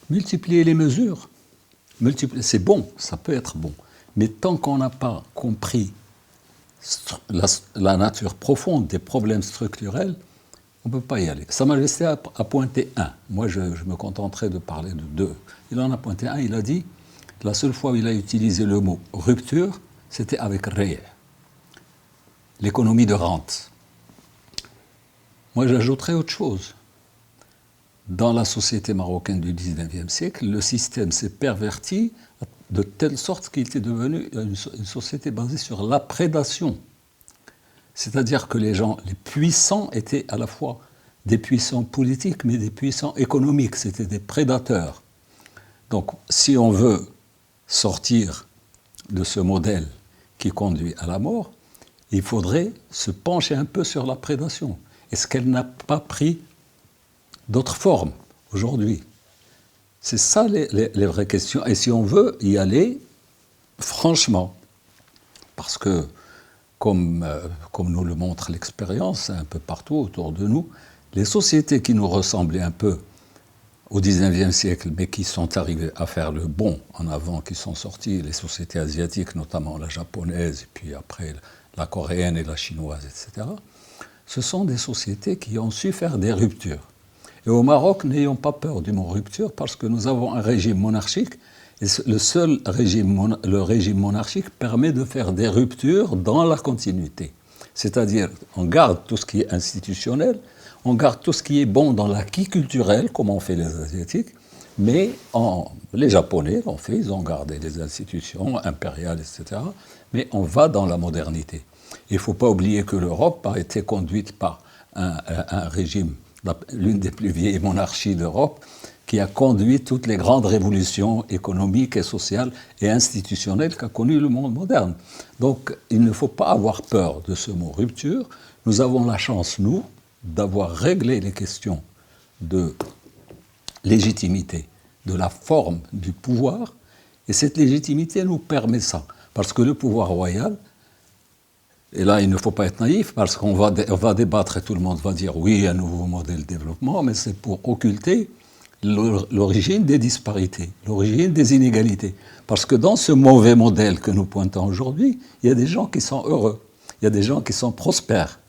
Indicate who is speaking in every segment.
Speaker 1: Multiplier les mesures, c'est bon, ça peut être bon. Mais tant qu'on n'a pas compris la nature profonde des problèmes structurels, on ne peut pas y aller. Sa Majesté a pointé un. Moi, je me contenterai de parler de deux. Il en a pointé un. Il a dit, la seule fois où il a utilisé le mot rupture, c'était avec Rey, l'économie de rente. Moi, j'ajouterais autre chose. Dans la société marocaine du XIXe siècle, le système s'est perverti de telle sorte qu'il était devenu une société basée sur la prédation. C'est-à-dire que les gens, les puissants, étaient à la fois des puissants politiques, mais des puissants économiques. C'était des prédateurs. Donc, si on veut sortir de ce modèle qui conduit à la mort, il faudrait se pencher un peu sur la prédation. Est-ce qu'elle n'a pas pris d'autres formes aujourd'hui? C'est ça les vraies questions. Et si on veut y aller, franchement, parce que, comme nous le montre l'expérience un peu partout autour de nous, les sociétés qui nous ressemblaient un peu au XIXe siècle, mais qui sont arrivées à faire le bond en avant, qui sont sorties, les sociétés asiatiques, notamment la japonaise, et puis après la coréenne et la chinoise, etc., ce sont des sociétés qui ont su faire des ruptures. Et au Maroc, n'ayons pas peur du mot rupture, parce que nous avons un régime monarchique, et le régime monarchique permet de faire des ruptures dans la continuité. C'est-à-dire, on garde tout ce qui est institutionnel, on garde tout ce qui est bon dans l'acquis culturel, comme ont fait les Asiatiques, mais les Japonais l'ont fait, ils ont gardé les institutions impériales, etc., mais on va dans la modernité. Il ne faut pas oublier que l'Europe a été conduite par un régime, l'une des plus vieilles monarchies d'Europe, qui a conduit toutes les grandes révolutions économiques et sociales et institutionnelles qu'a connues le monde moderne. Donc, il ne faut pas avoir peur de ce mot rupture. Nous avons la chance, nous, d'avoir réglé les questions de légitimité, de la forme du pouvoir, et cette légitimité nous permet ça. Parce que le pouvoir royal, et là, il ne faut pas être naïf, parce qu'on va débattre et tout le monde va dire oui, un nouveau modèle de développement, mais c'est pour occulter l'origine des disparités, l'origine des inégalités. Parce que dans ce mauvais modèle que nous pointons aujourd'hui, il y a des gens qui sont heureux, il y a des gens qui sont prospères,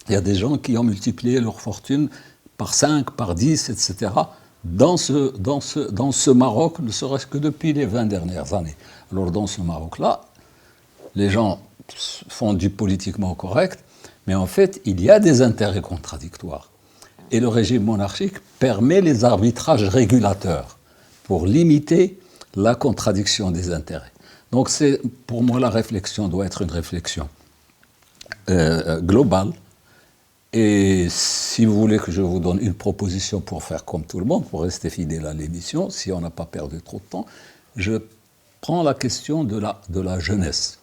Speaker 1: il y a des gens qui ont multiplié leur fortune par 5, par 10, etc., dans ce Maroc, ne serait-ce que depuis les 20 dernières années. Alors dans ce Maroc-là, les gens font du politiquement correct, mais en fait, il y a des intérêts contradictoires. Et le régime monarchique permet les arbitrages régulateurs pour limiter la contradiction des intérêts. Donc pour moi, la réflexion doit être une réflexion globale. Et si vous voulez que je vous donne une proposition pour faire comme tout le monde, pour rester fidèle à l'émission, si on n'a pas perdu trop de temps, je prends la question de la jeunesse.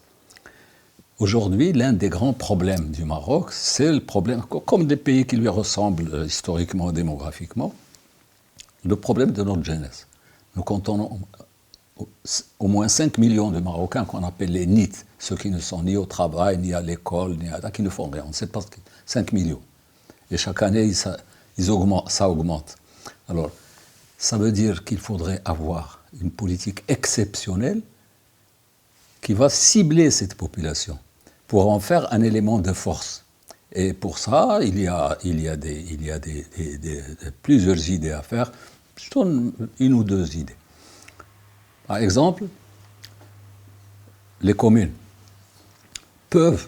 Speaker 1: Aujourd'hui, l'un des grands problèmes du Maroc, c'est le problème, comme des pays qui lui ressemblent historiquement, démographiquement, le problème de notre jeunesse. Nous comptons au moins 5 millions de Marocains qu'on appelle les NEET, ceux qui ne sont ni au travail, ni à l'école, qui ne font rien. On ne sait pas ce que 5 millions. Et chaque année, ça augmente. Alors, ça veut dire qu'il faudrait avoir une politique exceptionnelle qui va cibler cette population pour en faire un élément de force. Et pour ça, il y a plusieurs idées à faire. Je donne une ou deux idées. Par exemple, les communes peuvent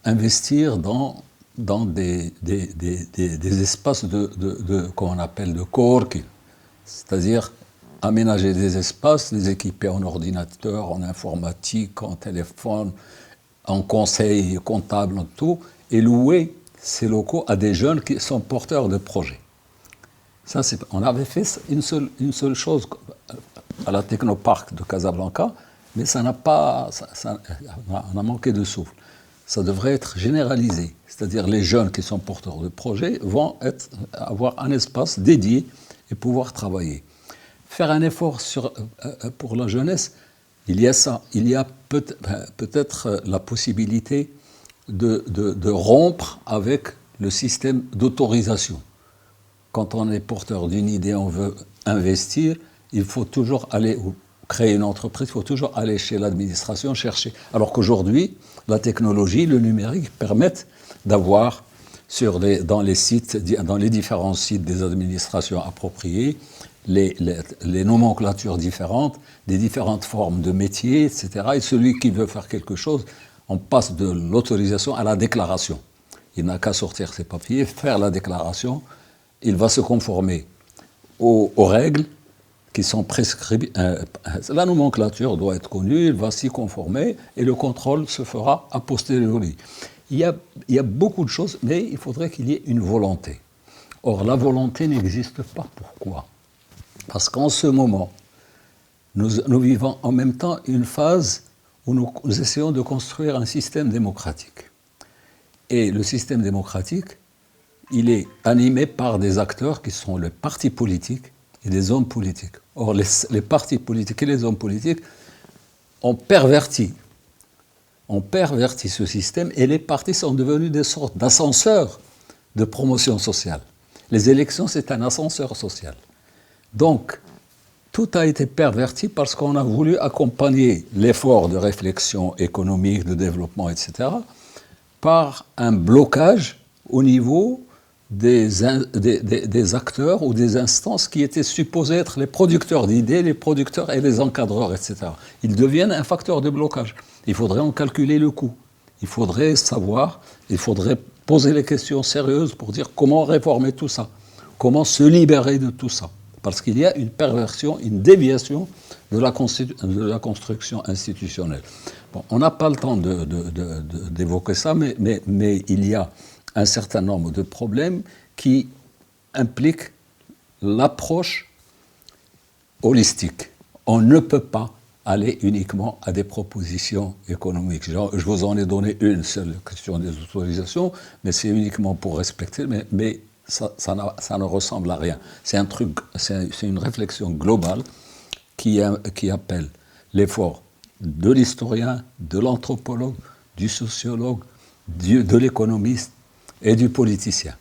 Speaker 1: investir dans des espaces qu'on appelle de coworking, c'est-à-dire aménager des espaces, les équiper en ordinateur, en informatique, en téléphone, en conseil comptable, en tout, et louer ces locaux à des jeunes qui sont porteurs de projets. Ça, on avait fait une seule chose à la Technopark de Casablanca, mais on a manqué de souffle. Ça devrait être généralisé, c'est-à-dire les jeunes qui sont porteurs de projets vont avoir un espace dédié et pouvoir travailler. Faire un effort pour la jeunesse, il y a ça. Il y a peut-être la possibilité de rompre avec le système d'autorisation. quand on est porteur d'une idée, on veut investir, il faut toujours aller, ou créer une entreprise, il faut toujours aller chez l'administration chercher. Alors qu'aujourd'hui, la technologie, le numérique permettent d'avoir dans les sites, dans les différents sites des administrations appropriées, les nomenclatures différentes, des différentes formes de métiers, etc. Et celui qui veut faire quelque chose, on passe de l'autorisation à la déclaration. Il n'a qu'à sortir ses papiers, faire la déclaration, il va se conformer aux règles qui sont prescrites. La nomenclature doit être connue, il va s'y conformer et le contrôle se fera a posteriori. Il y a beaucoup de choses, mais il faudrait qu'il y ait une volonté. Or, la volonté n'existe pas. Pourquoi ? Parce qu'en ce moment, nous vivons en même temps une phase où nous essayons de construire un système démocratique. Et le système démocratique, il est animé par des acteurs qui sont les partis politiques et des hommes politiques. Or, les partis politiques et les hommes politiques ont perverti ce système et les partis sont devenus des sortes d'ascenseurs de promotion sociale. Les élections, c'est un ascenseur social. Donc, tout a été perverti parce qu'on a voulu accompagner l'effort de réflexion économique, de développement, etc., par un blocage au niveau des acteurs ou des instances qui étaient supposés être les producteurs d'idées, les producteurs et les encadreurs, etc. Ils deviennent un facteur de blocage. Il faudrait en calculer le coût. Il faudrait savoir, il faudrait poser les questions sérieuses pour dire comment réformer tout ça, comment se libérer de tout ça. Parce qu'il y a une perversion, une déviation de la construction institutionnelle. Bon, on n'a pas le temps d'évoquer ça, mais il y a un certain nombre de problèmes qui impliquent l'approche holistique. On ne peut pas aller uniquement à des propositions économiques. Je vous en ai donné une, c'est la question des autorisations, mais c'est uniquement pour respecter, mais ça ne ressemble à rien. C'est une réflexion globale qui appelle l'effort de l'historien, de l'anthropologue, du sociologue, de l'économiste et du politicien.